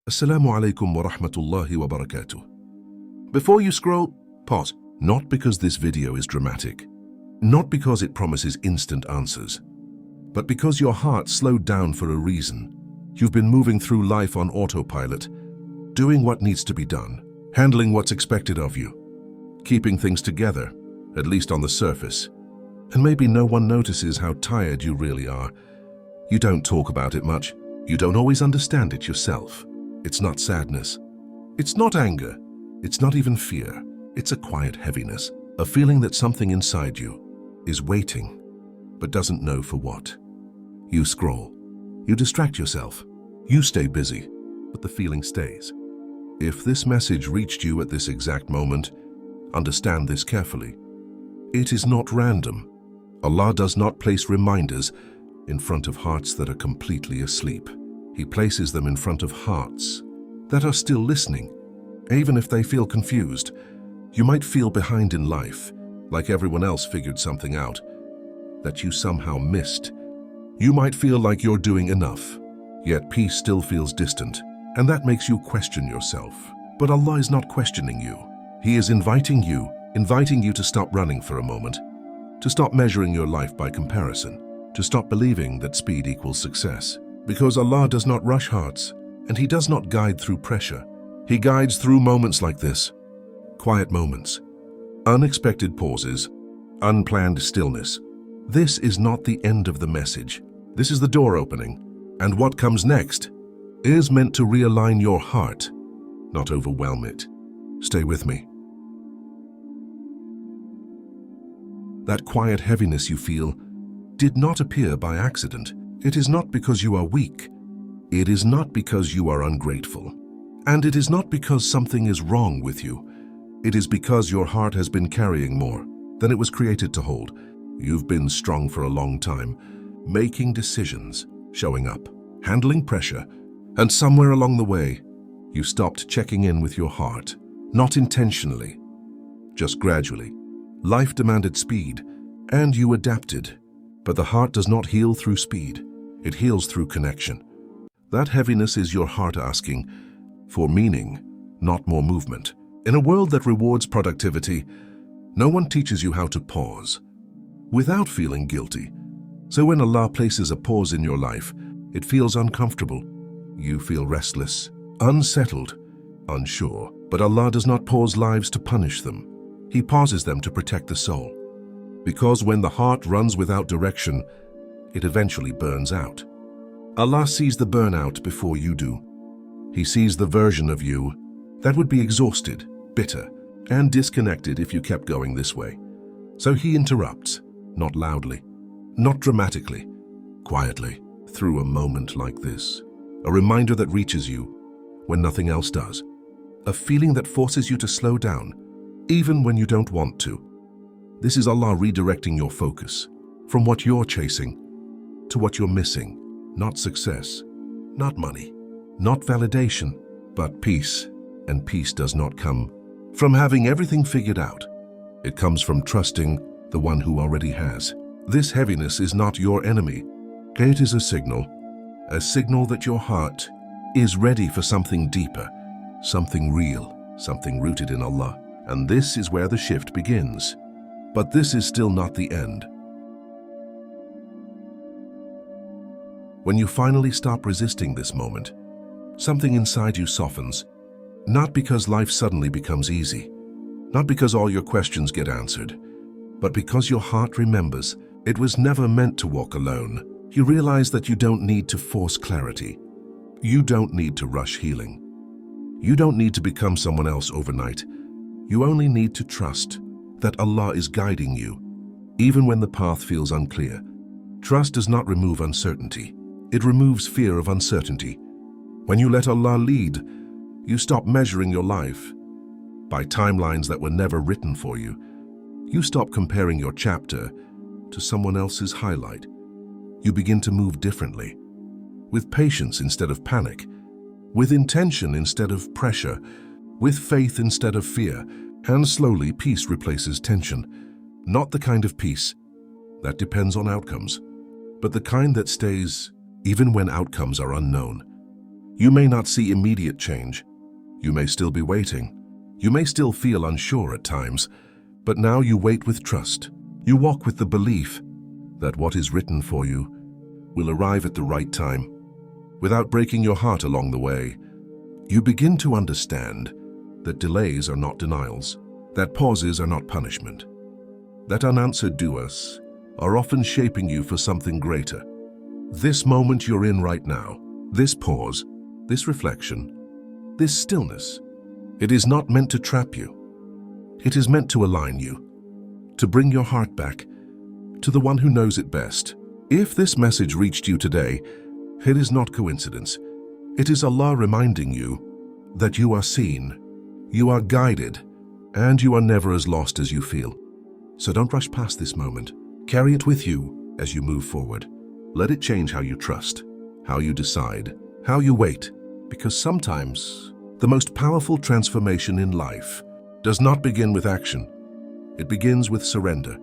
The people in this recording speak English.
Assalamu alaikum wa rahmatullahi wa barakatuh. Before you scroll, pause. Not because this video is dramatic, not because it promises instant answers, but because your heart slowed down for a reason. You've been moving through life on autopilot, doing what needs to be done, handling what's expected of you, keeping things together, at least on the surface. And maybe no one notices how tired you really are. You don't talk about it much. You don't always understand it yourself. It's not sadness. It's not anger. It's not even fear. It's a quiet heaviness, a feeling that something inside you is waiting, but doesn't know for what. You scroll. You distract yourself. You stay busy, but the feeling stays. If this message reached you at this exact moment, understand this carefully. It is not random. Allah does not place reminders in front of hearts that are completely asleep. He places them in front of hearts that are still listening. Even if they feel confused, you might feel behind in life, like everyone else figured something out that you somehow missed. You might feel like you're doing enough, yet peace still feels distant, and that makes you question yourself. But Allah is not questioning you. He is inviting you to stop running for a moment, to stop measuring your life by comparison, to stop believing that speed equals success. Because Allah does not rush hearts, and He does not guide through pressure. He guides through moments like this. Quiet moments, unexpected pauses, unplanned stillness. This is not the end of the message. This is the door opening. And what comes next is meant to realign your heart, not overwhelm it. Stay with me. That quiet heaviness you feel did not appear by accident. It is not because you are weak. It is not because you are ungrateful. And it is not because something is wrong with you. It is because your heart has been carrying more than it was created to hold. You've been strong for a long time, making decisions, showing up, handling pressure, and somewhere along the way, you stopped checking in with your heart, not intentionally, just gradually. Life demanded speed, and you adapted. But the heart does not heal through speed. It heals through connection. That heaviness is your heart asking for meaning, not more movement. In a world that rewards productivity, no one teaches you how to pause without feeling guilty. So when Allah places a pause in your life, it feels uncomfortable. You feel restless, unsettled, unsure. But Allah does not pause lives to punish them. He pauses them to protect the soul. Because when the heart runs without direction, it eventually burns out. Allah sees the burnout before you do. He sees the version of you that would be exhausted, bitter, and disconnected if you kept going this way. So He interrupts, not loudly, not dramatically, quietly, through a moment like this. A reminder that reaches you when nothing else does. A feeling that forces you to slow down, even when you don't want to. This is Allah redirecting your focus from what you're chasing to what you're missing. Not success, not money, not validation, but peace. And peace does not come from having everything figured out. It comes from trusting the one who already has. This heaviness is not your enemy. It is a signal that your heart is ready for something deeper, something real, something rooted in Allah. And this is where the shift begins. But this is still not the end. When you finally stop resisting this moment, something inside you softens, not because life suddenly becomes easy, not because all your questions get answered, but because your heart remembers it was never meant to walk alone. You realize that you don't need to force clarity. You don't need to rush healing. You don't need to become someone else overnight. You only need to trust that Allah is guiding you, even when the path feels unclear. Trust does not remove uncertainty. It removes fear of uncertainty. When you let Allah lead, you stop measuring your life by timelines that were never written for you. You stop comparing your chapter to someone else's highlight. You begin to move differently, with patience instead of panic, with intention instead of pressure, with faith instead of fear. And slowly, peace replaces tension. Not the kind of peace that depends on outcomes, but the kind that stays even when outcomes are unknown. You may not see immediate change. You may still be waiting. You may still feel unsure at times, but now you wait with trust. You walk with the belief that what is written for you will arrive at the right time, without breaking your heart along the way. You begin to understand that delays are not denials, that pauses are not punishment, that unanswered duas are often shaping you for something greater. This moment you're in right now, this pause, this reflection, this stillness, it is not meant to trap you. It is meant to align you, to bring your heart back to the one who knows it best. If this message reached you today, it is not coincidence. It is Allah reminding you that you are seen, you are guided, and you are never as lost as you feel. So don't rush past this moment. Carry it with you as you move forward. Let it change how you trust, how you decide, how you wait, because sometimes the most powerful transformation in life does not begin with action. It begins with surrender.